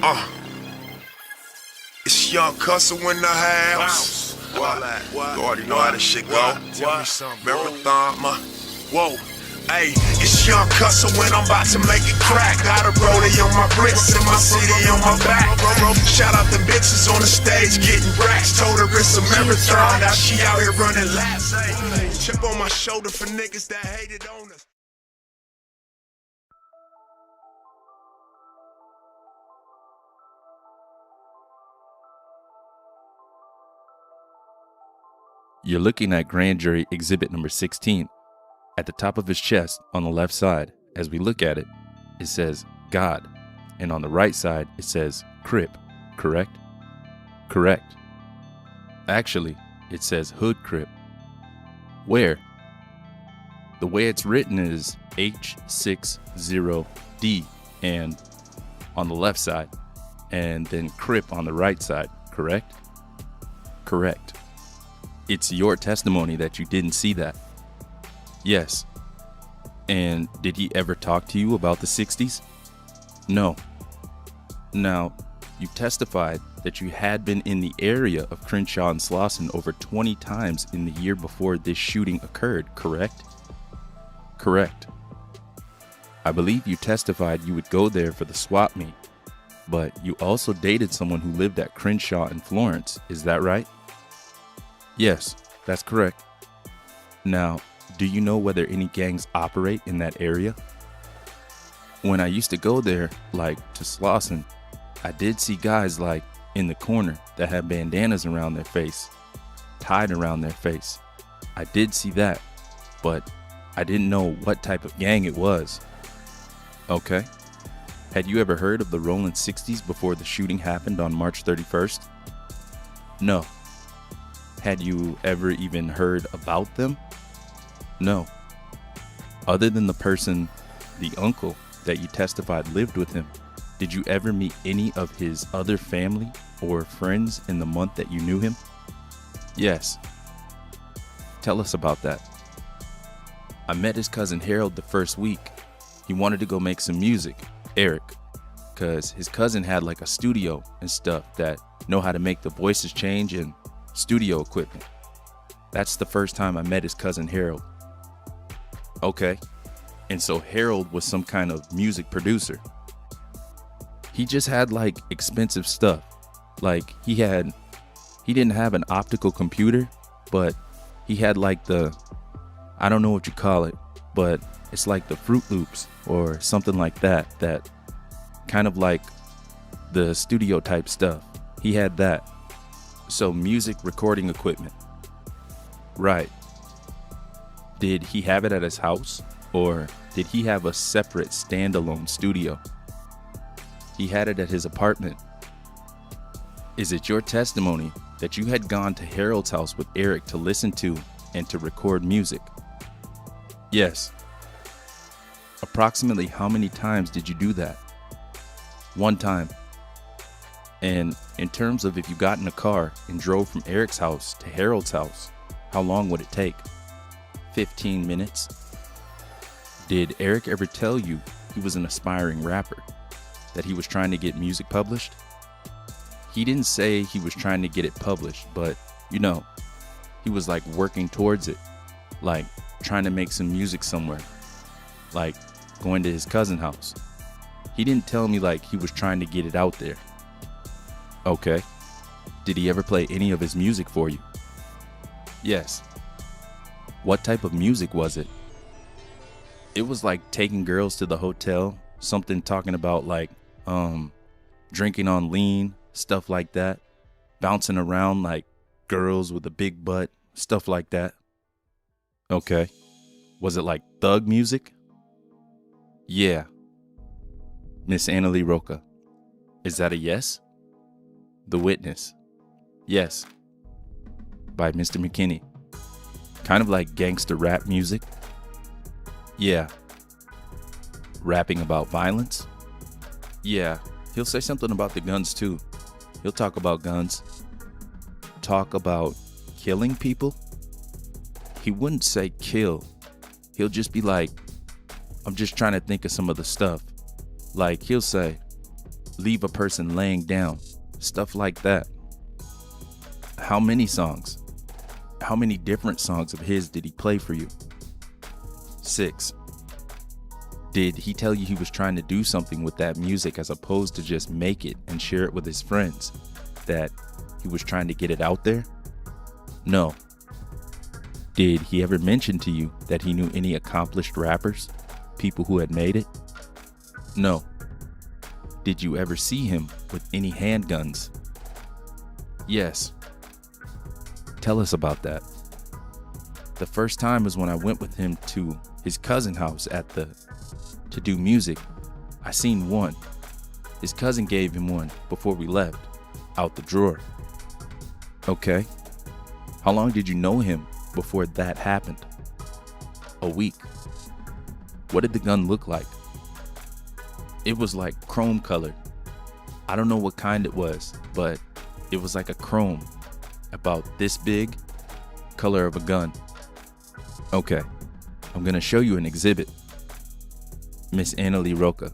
Uh, it's Young Cussle in the house. What? You already know how this shit go. Tell me something. Marathon, whoa. Hey, it's Young Cussle when I'm about to make it crack. Got a rollie on my wrist and my CD on my back. Shout out the bitches on the stage getting racks. Told her it's a marathon, now she out here running laps. Hey, chip on my shoulder for niggas that hated on us. You're looking at Grand Jury Exhibit number 16. At the top of his chest, on the left side, as we look at it, it says God. And on the right side, it says Crip, correct? Correct. Actually, it says Hood Crip. Where? The way it's written is H60D and on the left side, and then Crip on the right side, correct? Correct. It's your testimony that you didn't see that. Yes. And did he ever talk to you about the 60s? No. Now, you testified that you had been in the area of Crenshaw and Slauson over 20 times in the year before this shooting occurred, correct? Correct. I believe you testified you would go there for the swap meet, but you also dated someone who lived at Crenshaw and Florence, is that right? Yes, that's correct. Now, do you know whether any gangs operate in that area? When I used to go there, like to Slauson, I did see guys like in the corner that had bandanas around their face, tied around their face. I did see that, but I didn't know what type of gang it was. Okay. Had you ever heard of the Rolling 60s before the shooting happened on March 31st? No. Had you ever even heard about them? No. Other than the person, the uncle that you testified lived with him, did you ever meet any of his other family or friends in the month that you knew him? Yes. Tell us about that. I met his cousin Harold the first week. He wanted to go make some music, Eric, because his cousin had like a studio and stuff that know how to make the voices change and studio equipment. That's the first time I met his cousin Harold. Okay, and so Harold was some kind of music producer. He just had like expensive stuff. Like he didn't have an optical computer, but he had like I don't know what you call it, but it's like the Fruit Loops or something like that kind of like the studio type stuff. He had that. So music recording equipment. Right. Did he have it at his house, or did he have a separate standalone studio? He had it at his apartment. Is it your testimony that you had gone to Harold's house with Eric to listen to and to record music? Yes. Approximately how many times did you do that? One time. And in terms of if you got in a car and drove from Eric's house to Harold's house, how long would it take? 15 minutes. Did Eric ever tell you he was an aspiring rapper, that he was trying to get music published? He didn't say he was trying to get it published, but you know, he was like working towards it, like trying to make some music somewhere, like going to his cousin's house. He didn't tell me like he was trying to get it out there. Okay. Did he ever play any of his music for you? Yes. What type of music was it? It was like taking girls to the hotel, something talking about like drinking on lean, stuff like that, bouncing around like girls with a big butt, stuff like that. Okay. Was it like thug music? Yeah. Miss Annalie Roca. Is that a yes? The Witness. Yes. By Mr. McKinney. Kind of like gangster rap music. Yeah. Rapping about violence? Yeah. He'll say something about the guns too. He'll talk about guns. Talk about killing people? He wouldn't say kill. He'll just be like, I'm just trying to think of some of the stuff. Like he'll say, leave a person laying down, stuff like that. How many songs? How many different songs of his did he play for you? 6. Did he tell you he was trying to do something with that music as opposed to just make it and share it with his friends? That he was trying to get it out there? No. Did he ever mention to you that he knew any accomplished rappers? People who had made it? No. Did you ever see him with any handguns? Yes. Tell us about that. The first time was when I went with him to his cousin's house to do music. I seen one. His cousin gave him one before we left, out the drawer. Okay. How long did you know him before that happened? A week. What did the gun look like? It was like chrome colored. I don't know what kind it was, but it was like a chrome, about this big, color of a gun. Okay, I'm gonna show you an exhibit. Miss Annalie Roca.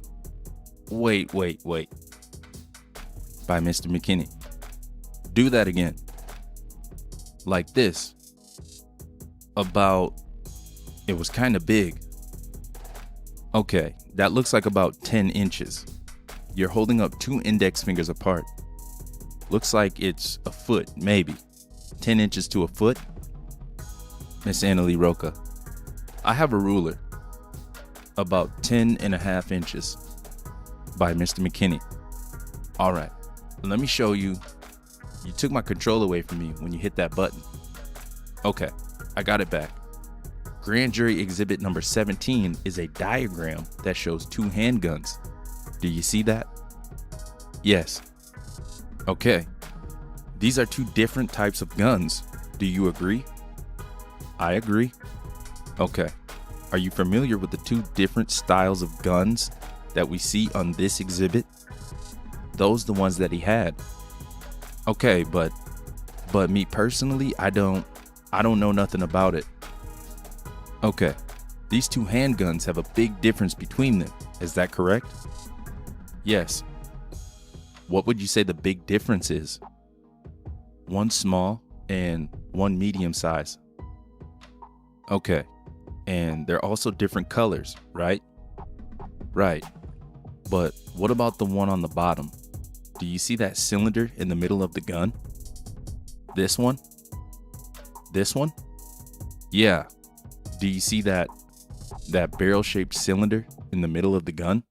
Wait. By Mr. McKinney. Do that again. Like this. It was kind of big. Okay, that looks like about 10 inches. You're holding up 2 index fingers apart. Looks like it's a foot, maybe. 10 inches to a foot? Miss Annalie Roca. I have a ruler. About 10.5 inches. By Mr. McKinney. All right, let me show you. You took my control away from me when you hit that button. Okay, I got it back. Grand Jury Exhibit number 17 is a diagram that shows 2 handguns. Do you see that? Yes. Okay. These are 2 different types of guns. Do you agree? I agree. Okay. Are you familiar with the 2 different styles of guns that we see on this exhibit? Those the ones that he had. Okay, but me personally, I don't know nothing about it. Okay, these 2 handguns have a big difference between them. Is that correct? Yes. What would you say the big difference is? One small and one medium size. Okay, and they're also different colors, right? Right. But what about the one on the bottom? Do you see that cylinder in the middle of the gun? This one? This one? Yeah. Do you see that barrel-shaped cylinder in the middle of the gun?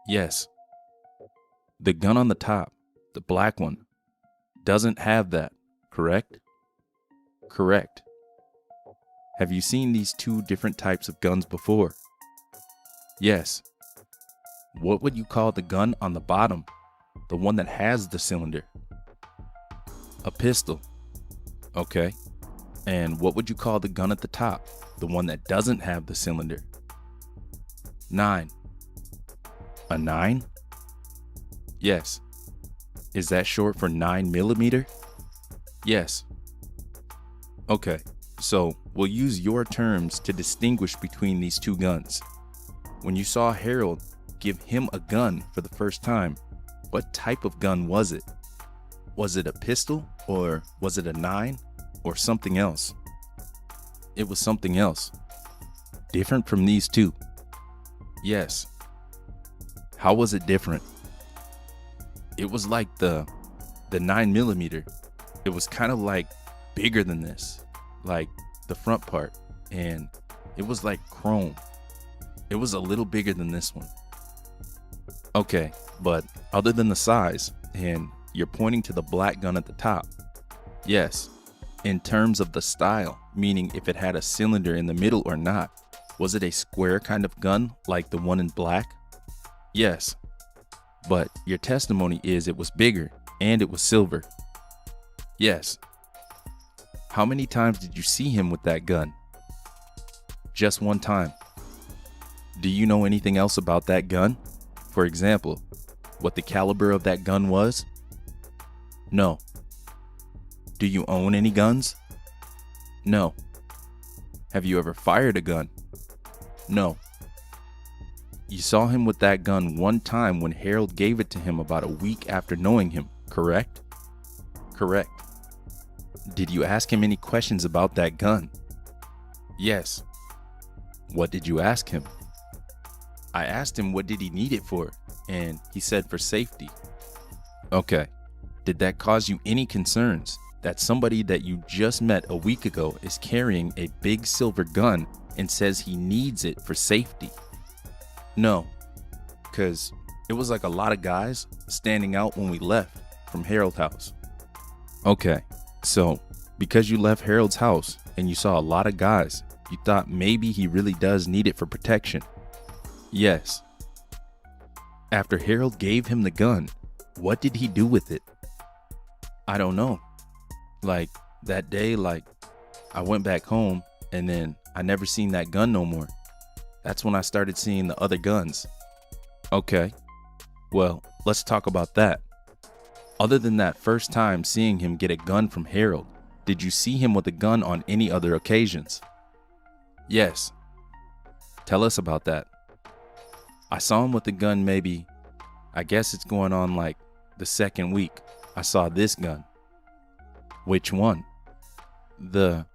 Yes. The gun on the top, the black one, doesn't have that, correct? Correct. Have you seen these 2 different types of guns before? Yes. What would you call the gun on the bottom, the one that has the cylinder? A pistol. Okay. And what would you call the gun at the top, the one that doesn't have the cylinder? 9. A 9? Yes. Is that short for 9mm? Yes. Okay, so we'll use your terms to distinguish between these 2 guns. When you saw Harold give him a gun for the first time, what type of gun was it? Was it a pistol, or was it a 9, or something else? It was something else. Different from these 2. Yes. How was it different? It was like the 9mm. It was kind of like bigger than this, like the front part, and it was like chrome. It was a little bigger than this one. Okay, but other than the size, and you're pointing to the black gun at the top. Yes. In terms of the style, meaning if it had a cylinder in the middle or not, was it a square kind of gun like the one in black? Yes. But your testimony is it was bigger and it was silver. Yes. How many times did you see him with that gun? Just one time. Do you know anything else about that gun? For example, what the caliber of that gun was? No. Do you own any guns? No. Have you ever fired a gun? No. You saw him with that gun one time when Harold gave it to him about a week after knowing him, correct? Correct. Did you ask him any questions about that gun? Yes. What did you ask him? I asked him what did he need it for, and he said for safety. Okay. Did that cause you any concerns that somebody that you just met a week ago is carrying a big silver gun and says he needs it for safety? No, because it was like a lot of guys standing out when we left from Harold's house. Okay, so because you left Harold's house and you saw a lot of guys, you thought maybe he really does need it for protection. Yes. After Harold gave him the gun, what did he do with it? I don't know. Like that day, I went back home and then I never seen that gun no more. That's when I started seeing the other guns. Okay, well, let's talk about that. Other than that first time seeing him get a gun from Harold, did you see him with a gun on any other occasions? Yes. Tell us about that. I saw him with the gun maybe, I guess it's going on like the second week. I saw this gun. Which one? The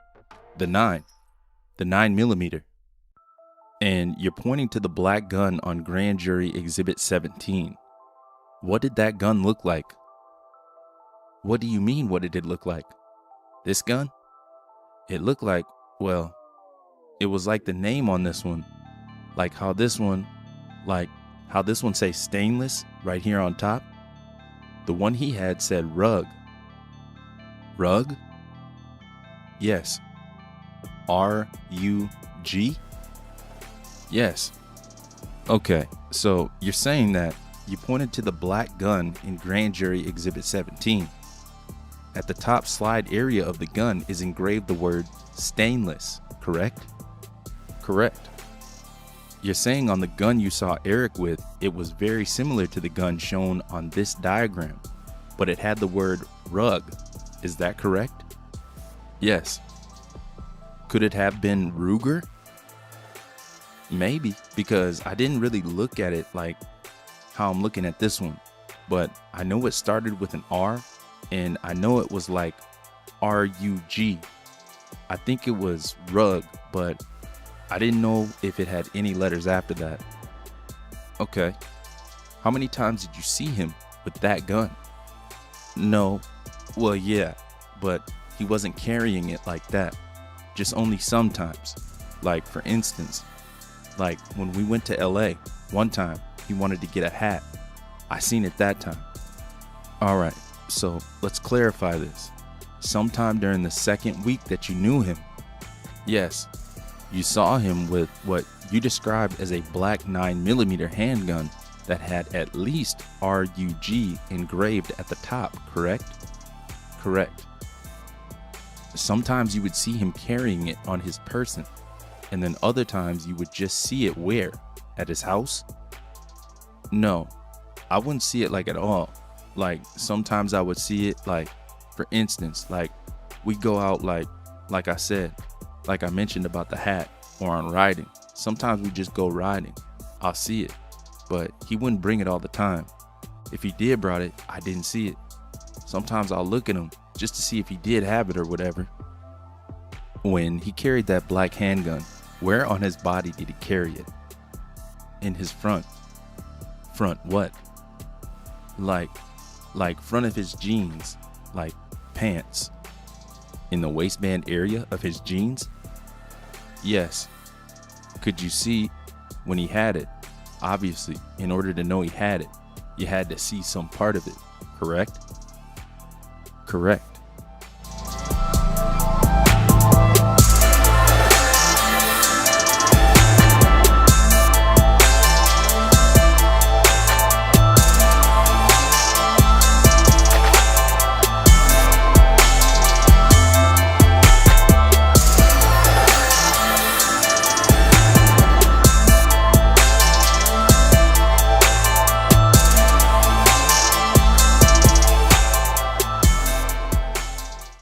9mm. And you're pointing to the black gun on Grand Jury Exhibit 17. What did that gun look like? What do you mean, what did it look like? This gun? It looked like, well, it was like the name on this one. Like how this one says stainless right here on top. The one he had said rug. Rug? Yes. R-U-G? Yes. Okay, so you're saying that you pointed to the black gun in Grand Jury Exhibit 17. At the top slide area of the gun is engraved the word stainless, correct? Correct. You're saying on the gun you saw Eric with, it was very similar to the gun shown on this diagram, but it had the word rug. Is that correct? Yes. Could it have been Ruger? Maybe, because I didn't really look at it like how I'm looking at this one, but I know it started with an R and I know it was like R-U-G. I think it was rug, but I didn't know if it had any letters after that. Okay. How many times did you see him with that gun? No. Well, yeah, but he wasn't carrying it like that. Just only sometimes. Like, for instance, like when we went to LA, one time he wanted to get a hat. I seen it that time. All right, so let's clarify this. Sometime during the second week that you knew him, yes, you saw him with what you described as a black 9mm handgun that had at least RUG engraved at the top, correct? Correct. Sometimes you would see him carrying it on his person, and then other times you would just see it where? At his house? No, I wouldn't see it like at all. Like sometimes I would see it like, for instance, like we go out like I said, like I mentioned about the hat or on riding. Sometimes we just go riding. I'll see it, but he wouldn't bring it all the time. If he did brought it, I didn't see it. Sometimes I'll look at him just to see if he did have it or whatever. When he carried that black handgun, where on his body did he carry it? In his front. Front what? Like front of his jeans, like pants. In the waistband area of his jeans? Yes. Could you see when he had it? Obviously, in order to know he had it, you had to see some part of it, correct? Correct.